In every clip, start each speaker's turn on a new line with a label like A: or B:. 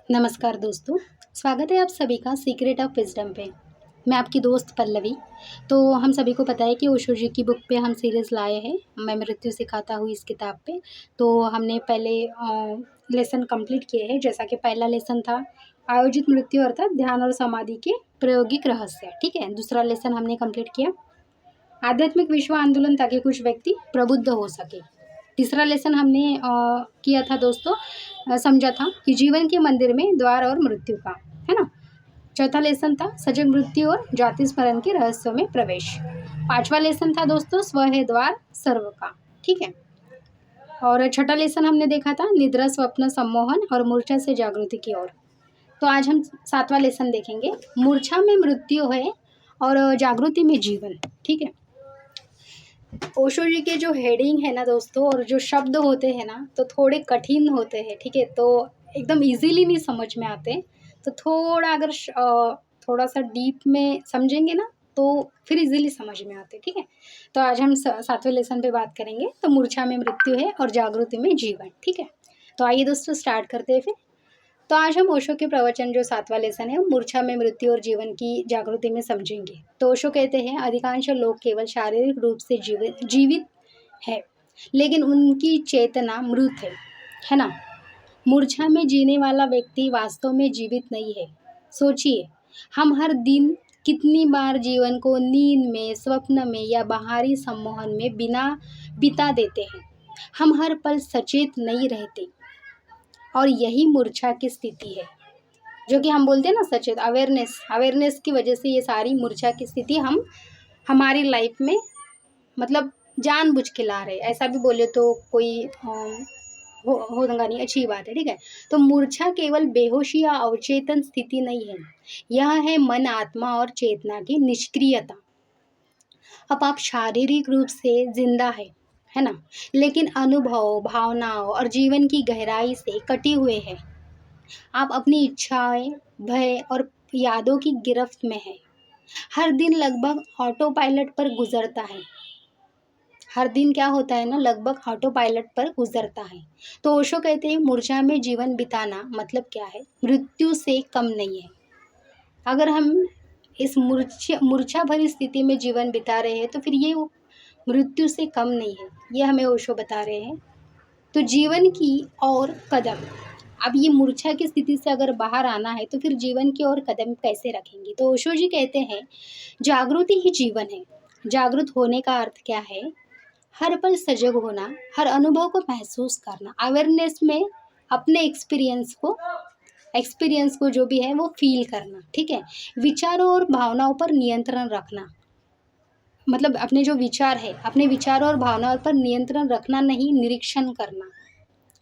A: नमस्कार दोस्तों, स्वागत है आप सभी का सीक्रेट ऑफ विज़डम पे। मैं आपकी दोस्त पल्लवी। तो हम सभी को पता है कि ओशो जी की बुक पे हम सीरीज़ लाए हैं, मैं मृत्यु सिखाता हूँ इस किताब पे। तो हमने पहले लेसन कंप्लीट किए हैं, जैसा कि पहला लेसन था आयोजित मृत्यु अर्थात ध्यान और समाधि के प्रायोगिक रहस्य, ठीक है। दूसरा लेसन हमने कंप्लीट किया आध्यात्मिक विश्व आंदोलन ताकि कुछ व्यक्ति प्रबुद्ध हो सके। तीसरा लेसन हमने किया था दोस्तों, समझा था कि जीवन के मंदिर में द्वार और मृत्यु का, है ना। चौथा लेसन था सजग मृत्यु और जाति स्मरण के रहस्यों में प्रवेश। पांचवा लेसन था दोस्तों स्व है द्वार सर्व का, ठीक है। और छठा लेसन हमने देखा था निद्रा स्वप्न सम्मोहन और मूर्छा से जागृति की ओर। तो आज हम सातवां लेसन देखेंगे, मूर्छा में मृत्यु है और जागृति में जीवन, ठीक है। ओशो जी के जो हेडिंग है ना दोस्तों, और जो शब्द होते हैं ना, तो थोड़े कठिन होते हैं, ठीक है। तो एकदम इजीली नहीं समझ में आते। तो थोड़ा अगर थोड़ा सा डीप में समझेंगे ना, तो फिर इजीली समझ में आते, ठीक है। तो आज हम सातवें लेसन पे बात करेंगे। तो मूर्छा में मृत्यु है और जागृति में जीवन, ठीक है। तो आइए दोस्तों स्टार्ट करते हैं फिर। तो आज हम ओशो के प्रवचन जो सातवां लेसन है, मूर्छा में मृत्यु और जीवन की जागृति में समझेंगे। तो ओशो कहते हैं अधिकांश लोग केवल शारीरिक रूप से जीवित है, लेकिन उनकी चेतना मृत है ना। मूर्छा में जीने वाला व्यक्ति वास्तव में जीवित नहीं है। सोचिए, हम हर दिन कितनी बार जीवन को नींद में, स्वप्न में या बाहरी सम्मोहन में बिता देते हैं। हम हर पल सचेत नहीं रहते, और यही मूर्छा की स्थिति है, जो कि हम बोलते हैं ना सचेत, अवेयरनेस की वजह से ये सारी मूर्छा की स्थिति हम हमारी लाइफ में मतलब जानबूझ के ला रहे, ऐसा भी बोले तो कोई होगा नहीं, अच्छी बात है, ठीक है। तो मूर्छा केवल बेहोशी या अवचेतन स्थिति नहीं है, यह है मन, आत्मा और चेतना की निष्क्रियता। अब आप शारीरिक रूप से जिंदा है ना, लेकिन अनुभव, भावनाओं और जीवन की गहराई से कटे हुए हैं। आप अपनी इच्छाएं, भय और यादों की गिरफ्त में हैं। हर दिन लगभग ऑटो पायलट पर गुजरता है। हर दिन क्या होता है ना, लगभग ऑटो पायलट पर गुजरता है। तो ओशो कहते हैं मूर्छा में जीवन बिताना मतलब क्या है, मृत्यु से कम नहीं है। अगर हम इस मूर्छा भरी स्थिति में जीवन बिता रहे हैं, तो फिर ये मृत्यु से कम नहीं है, ये हमें ओशो बता रहे हैं। तो जीवन की और कदम, अब ये मूर्छा की स्थिति से अगर बाहर आना है, तो फिर जीवन की ओर कदम कैसे रखेंगे। तो ओशो जी कहते हैं जागृति ही जीवन है। जागृत होने का अर्थ क्या है, हर पल सजग होना, हर अनुभव को महसूस करना, अवेयरनेस में अपने एक्सपीरियंस को जो भी है वो फील करना, ठीक है। विचारों और भावनाओं पर नियंत्रण रखना, मतलब अपने जो विचार है, अपने विचारों और भावनाओं पर नियंत्रण रखना नहीं, निरीक्षण करना।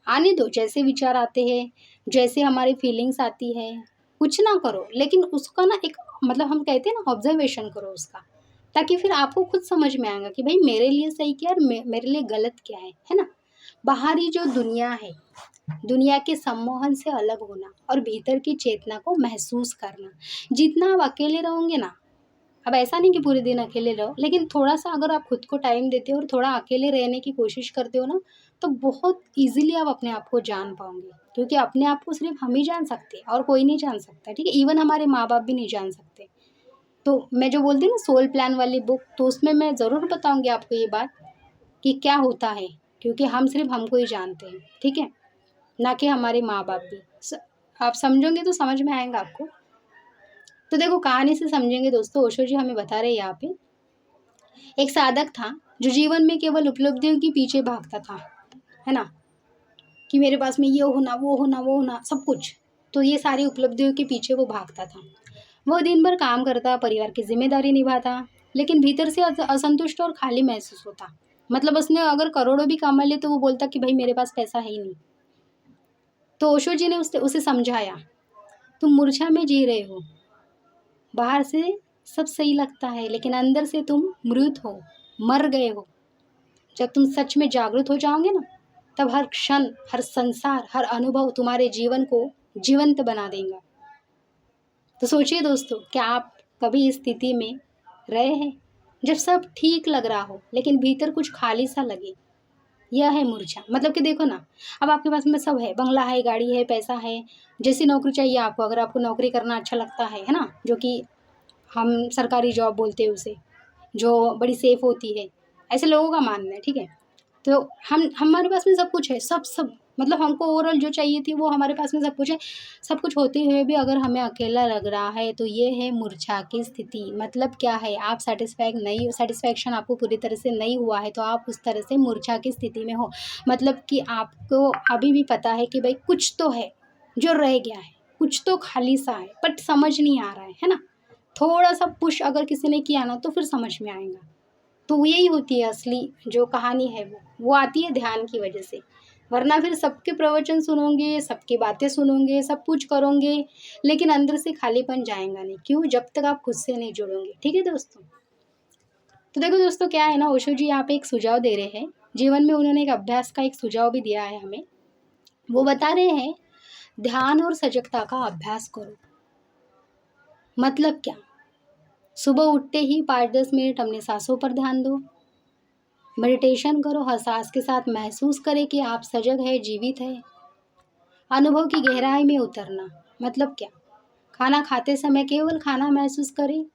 A: आने दो, जैसे विचार आते हैं, जैसे हमारी फीलिंग्स आती है, कुछ ना करो, लेकिन उसका ना एक मतलब हम कहते हैं ना ऑब्जर्वेशन करो उसका, ताकि फिर आपको खुद समझ में आएगा कि भाई मेरे लिए सही क्या है और मेरे लिए गलत क्या है ना। बाहरी जो दुनिया है, दुनिया के सम्मोहन से अलग होना और भीतर की चेतना को महसूस करना। जितना आप अकेले रहोगे ना, अब ऐसा नहीं कि पूरे दिन अकेले रहो, लेकिन थोड़ा-सा अगर आप खुद को टाइम देते हो और थोड़ा अकेले रहने की कोशिश करते हो ना, तो बहुत ईज़िली आप अपने आप को जान पाओगे। क्योंकि अपने आप को सिर्फ़ हम ही जान सकते हैं और कोई नहीं जान सकता, ठीक है? इवन हमारे माँ-बाप भी नहीं जान सकते। तो मैं जो बोलती हूँ ना सोल प्लान वाली बुक, तो उसमें मैं ज़रूर बताऊँगी आपको ये बात कि क्या होता है, क्योंकि हम सिर्फ़ हमको ही जानते हैं, ठीक है? ना कि हमारे माँ-बाप भी। आप समझोगे तो समझ में आएगा आपको। तो देखो कहानी से समझेंगे दोस्तों, ओशो जी हमें बता रहे हैं यहाँ पे, एक साधक था जो जीवन में केवल उपलब्धियों के पीछे भागता था, है ना, कि मेरे पास में ये होना, वो होना, वो होना, सब कुछ। तो ये सारी उपलब्धियों के पीछे वो भागता था। वह दिन भर काम करता, परिवार की जिम्मेदारी निभाता, लेकिन भीतर से असंतुष्ट और खाली महसूस होता। मतलब उसने अगर करोड़ों भी कमा लिए तो वो बोलता कि भाई मेरे पास पैसा है ही नहीं। तो ओशो जी ने उसे समझाया, तुम मूर्छा में जी रहे हो, बाहर से सब सही लगता है, लेकिन अंदर से तुम मृत हो, मर गए हो। जब तुम सच में जागृत हो जाओगे ना, तब हर क्षण, हर संसार, हर अनुभव तुम्हारे जीवन को जीवंत बना देगा। तो सोचिए दोस्तों, क्या आप कभी इस स्थिति में रहे हैं, जब सब ठीक लग रहा हो लेकिन भीतर कुछ खाली सा लगे, यह है मूर्छा। मतलब कि देखो ना, अब आपके पास में सब है, बंगला है, गाड़ी है, पैसा है, जैसी नौकरी चाहिए आपको, अगर आपको नौकरी करना अच्छा लगता है ना, जो कि हम सरकारी जॉब बोलते हैं उसे, जो बड़ी सेफ होती है, ऐसे लोगों का मानना है, ठीक है। तो हम हमारे पास में सब कुछ है, सब मतलब हमको ओवरऑल जो चाहिए थी वो हमारे पास में सब कुछ है। सब कुछ होते हुए भी अगर हमें अकेला लग रहा है तो ये है मूर्छा की स्थिति। मतलब क्या है, आप सेटिस्फैक्शन आपको पूरी तरह से नहीं हुआ है तो आप उस तरह से मूर्छा की स्थिति में हो। मतलब कि आपको अभी भी पता है कि भाई कुछ तो है जो रह गया है, कुछ तो खाली सा है, बट समझ नहीं आ रहा है ना। थोड़ा सा पुश अगर किसी ने किया ना तो फिर समझ में आएगा। तो यही होती है असली जो कहानी है, वो आती है ध्यान की वजह से। वरना फिर सबके प्रवचन सुनोगे, सबकी बातें सुनोगे, सब कुछ करोगे, लेकिन अंदर से खालीपन जाएगा नहीं। क्यों? जब तक आप खुद से नहीं जुड़ोगे। ठीक है दोस्तों। तो देखो दोस्तों, क्या है ना, ओशो जी यहाँ पे एक सुझाव दे रहे हैं। जीवन में उन्होंने एक अभ्यास का एक सुझाव भी दिया है हमें। वो बता रहे हैं, ध्यान और सजगता का अभ्यास करो। मतलब क्या? सुबह उठते ही 5-10 मिनट अपने सांसों पर ध्यान दो। मेडिटेशन करो, हर सांस के साथ महसूस करें कि आप सजग है, जीवित है। अनुभव की गहराई में उतरना। मतलब क्या? खाना खाते समय केवल खाना महसूस करें।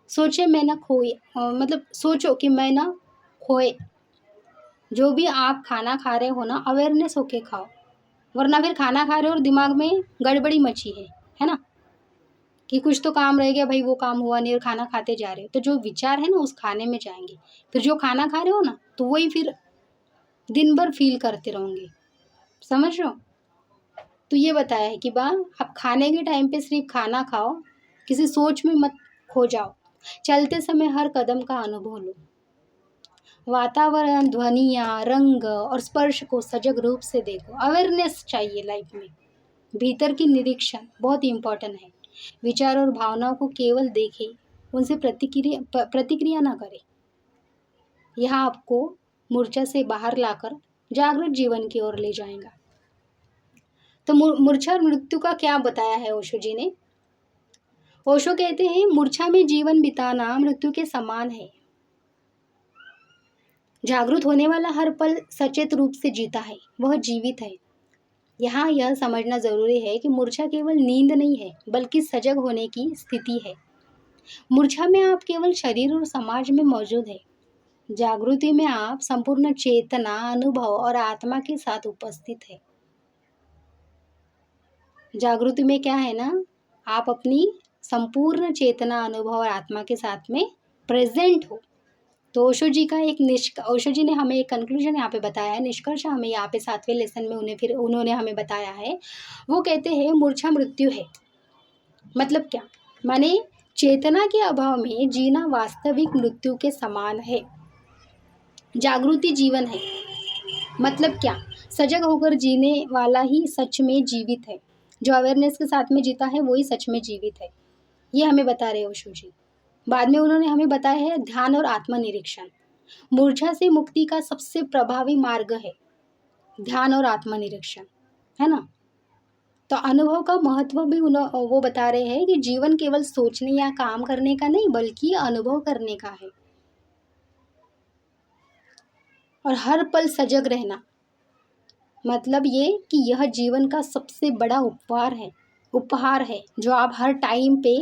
A: सोचे मैं ना खोए, मतलब सोचो कि मैं ना खोए। जो भी आप खाना खा रहे हो ना, अवेयरनेस होके खाओ। वरना फिर खाना खा रहे हो और दिमाग में गड़बड़ी मची है ना, कि कुछ तो काम रह गया भाई, वो काम हुआ नहीं और खाना खाते जा रहे हो, तो जो विचार है ना उस खाने में जाएंगे। फिर जो खाना खा रहे हो ना तो वही फिर दिन भर फील करते रहोगे। समझ रहे हो? तो ये बताया है कि आप खाने के टाइम पे सिर्फ खाना खाओ, किसी सोच में मत खो जाओ। चलते समय हर कदम का अनुभव लो। वातावरण, ध्वनियाँ, रंग और स्पर्श को सजग रूप से देखो। अवेयरनेस चाहिए लाइफ में। भीतर की निरीक्षण बहुत इम्पोर्टेंट है। विचार और भावनाओं को केवल देखें, उनसे प्रतिक्रिया ना करें। यह आपको मूर्छा से बाहर लाकर जागृत जीवन की ओर ले जाएगा। तो मूर्छा और मृत्यु का क्या बताया है ओशो जी ने? ओशो कहते हैं, मूर्छा में जीवन बिताना मृत्यु के समान है। जागृत होने वाला हर पल सचेत रूप से जीता है, वह जीवित है। यहाँ यह समझना जरूरी है कि मूर्छा केवल नींद नहीं है, बल्कि सजग होने की स्थिति है। मूर्छा में आप केवल शरीर और समाज में मौजूद है। जागृति में आप संपूर्ण चेतना, अनुभव और आत्मा के साथ उपस्थित है। जागृति में क्या है ना, आप अपनी संपूर्ण चेतना, अनुभव और आत्मा के साथ में प्रेजेंट हो। तो ओशो जी का ओशो जी ने हमें एक कंक्लूजन यहाँ पे बताया है, निष्कर्ष हमें यहाँ पे 7वें लेसन में उन्होंने हमें बताया है। वो कहते हैं, मूर्छा मृत्यु है। मतलब क्या? माने चेतना के अभाव में जीना वास्तविक मृत्यु के समान है। जागृति जीवन है। मतलब क्या? सजग होकर जीने वाला ही सच में जीवित है। जो अवेयरनेस के साथ में जीता है वही सच में जीवित है। ये हमें बता रहे ओशो जी। बाद में उन्होंने हमें बताया है, ध्यान और आत्मनिरीक्षण मूर्छा से मुक्ति का सबसे प्रभावी मार्ग है। ध्यान और आत्मनिरीक्षण, है ना। तो अनुभव का महत्व भी वो बता रहे हैं कि जीवन केवल सोचने या काम करने का नहीं, बल्कि अनुभव करने का है। और हर पल सजग रहना, मतलब ये कि यह जीवन का सबसे बड़ा उपहार है जो आप हर टाइम पे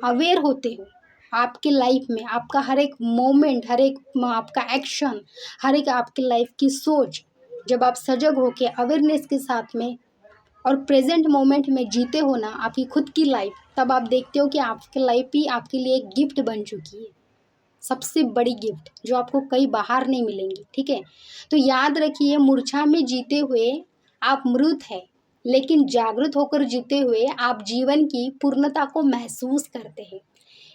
A: अवेयर होते हो। आपकी लाइफ में आपका हर एक मोमेंट, हर एक आपका एक्शन, हर एक आपकी लाइफ की सोच, जब आप सजग होके अवेयरनेस के साथ में और प्रेजेंट मोमेंट में जीते हो ना आपकी खुद की लाइफ, तब आप देखते हो कि आपकी लाइफ ही आपके लिए एक गिफ्ट बन चुकी है। सबसे बड़ी गिफ्ट जो आपको कहीं बाहर नहीं मिलेंगी। ठीक है, तो याद रखिए, मूर्छा में जीते हुए आप मृत है, लेकिन जागृत होकर जीते हुए आप जीवन की पूर्णता को महसूस करते हैं।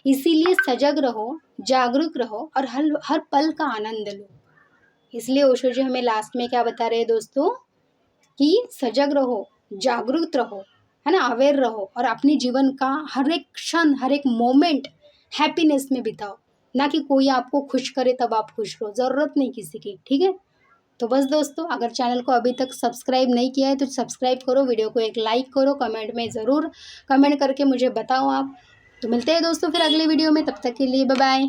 A: इसीलिए सजग रहो, जागरूक रहो और हर पल का आनंद लो। इसलिए ओशो जी हमें लास्ट में क्या बता रहे हैं दोस्तों, कि सजग रहो, जागरूक रहो, है ना, अवेयर रहो और अपने जीवन का हर एक क्षण, हर एक मोमेंट हैप्पीनेस में बिताओ। ना कि कोई आपको खुश करे तब आप खुश रहो, ज़रूरत नहीं किसी की। ठीक है, तो बस दोस्तों, अगर चैनल को अभी तक सब्सक्राइब नहीं किया है तो सब्सक्राइब करो, वीडियो को एक लाइक करो, कमेंट में ज़रूर कमेंट करके मुझे बताओ आप। तो मिलते हैं दोस्तों फिर अगले वीडियो में, तब तक के लिए बाय बाय।